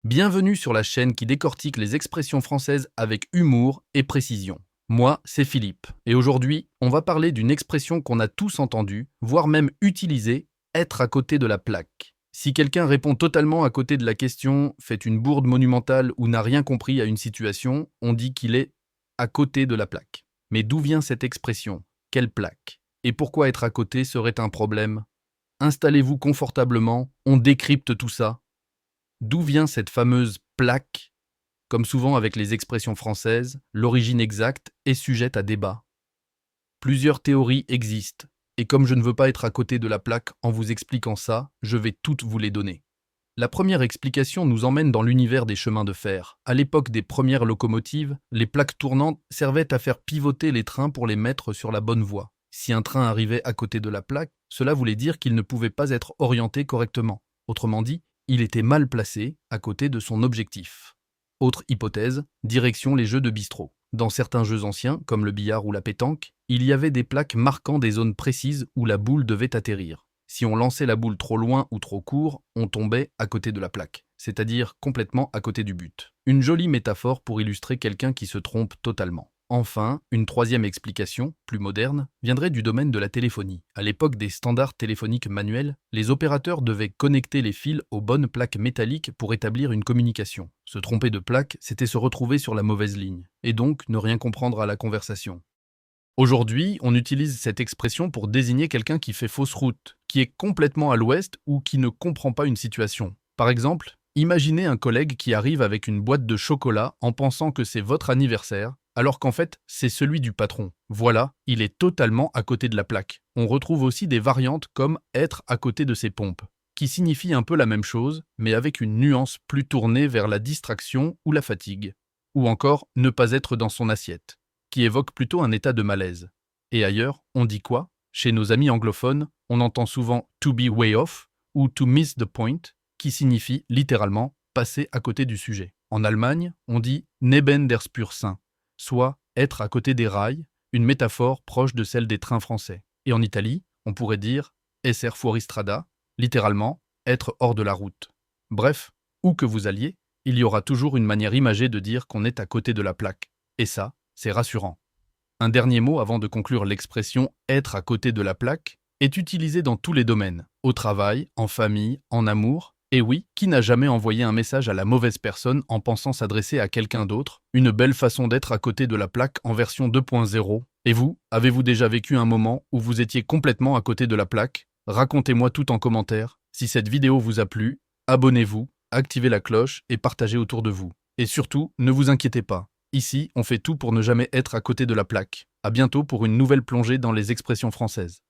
Bienvenue sur la chaîne qui décortique les expressions françaises avec humour et précision. Moi, c'est Philippe, et aujourd'hui, on va parler d'une expression qu'on a tous entendue, voire même utilisée, être à côté de la plaque. Si quelqu'un répond totalement à côté de la question, fait une bourde monumentale ou n'a rien compris à une situation, on dit qu'il est à côté de la plaque. Mais d'où vient cette expression? Quelle plaque? Et pourquoi être à côté serait un problème? Installez-vous confortablement, on décrypte tout ça. D'où vient cette fameuse plaque? Comme souvent avec les expressions françaises, l'origine exacte est sujette à débat. Plusieurs théories existent, et comme je ne veux pas être à côté de la plaque en vous expliquant ça, je vais toutes vous les donner. La première explication nous emmène dans l'univers des chemins de fer. À l'époque des premières locomotives, les plaques tournantes servaient à faire pivoter les trains pour les mettre sur la bonne voie. Si un train arrivait à côté de la plaque, cela voulait dire qu'il ne pouvait pas être orienté correctement. Autrement dit, il était mal placé à côté de son objectif. Autre hypothèse, direction les jeux de bistrot. Dans certains jeux anciens, comme le billard ou la pétanque, il y avait des plaques marquant des zones précises où la boule devait atterrir. Si on lançait la boule trop loin ou trop court, on tombait à côté de la plaque, c'est-à-dire complètement à côté du but. Une jolie métaphore pour illustrer quelqu'un qui se trompe totalement. Enfin, une troisième explication, plus moderne, viendrait du domaine de la téléphonie. À l'époque des standards téléphoniques manuels, les opérateurs devaient connecter les fils aux bonnes plaques métalliques pour établir une communication. Se tromper de plaque, c'était se retrouver sur la mauvaise ligne, et donc ne rien comprendre à la conversation. Aujourd'hui, on utilise cette expression pour désigner quelqu'un qui fait fausse route, qui est complètement à l'ouest ou qui ne comprend pas une situation. Par exemple, imaginez un collègue qui arrive avec une boîte de chocolat en pensant que c'est votre anniversaire, alors qu'en fait, c'est celui du patron. Voilà, il est totalement à côté de la plaque. On retrouve aussi des variantes comme être à côté de ses pompes, qui signifient un peu la même chose, mais avec une nuance plus tournée vers la distraction ou la fatigue. Ou encore, ne pas être dans son assiette, qui évoque plutôt un état de malaise. Et ailleurs, on dit quoi? Chez nos amis anglophones, on entend souvent « to be way off » ou « to miss the point », qui signifie littéralement « passer à côté du sujet ». En Allemagne, on dit « neben der Spur-Sein », soit « être à côté des rails », une métaphore proche de celle des trains français. Et en Italie, on pourrait dire « esser fuori strada », littéralement « être hors de la route ». Bref, où que vous alliez, il y aura toujours une manière imagée de dire qu'on est à côté de la plaque. Et ça, c'est rassurant. Un dernier mot avant de conclure l'expression « être à côté de la plaque » est utilisé dans tous les domaines, au travail, en famille, en amour. Et oui, qui n'a jamais envoyé un message à la mauvaise personne en pensant s'adresser à quelqu'un d'autre? Une belle façon d'être à côté de la plaque en version 2.0. Et vous, avez-vous déjà vécu un moment où vous étiez complètement à côté de la plaque? Racontez-moi tout en commentaire. Si cette vidéo vous a plu, abonnez-vous, activez la cloche et partagez autour de vous. Et surtout, ne vous inquiétez pas. Ici, on fait tout pour ne jamais être à côté de la plaque. À bientôt pour une nouvelle plongée dans les expressions françaises.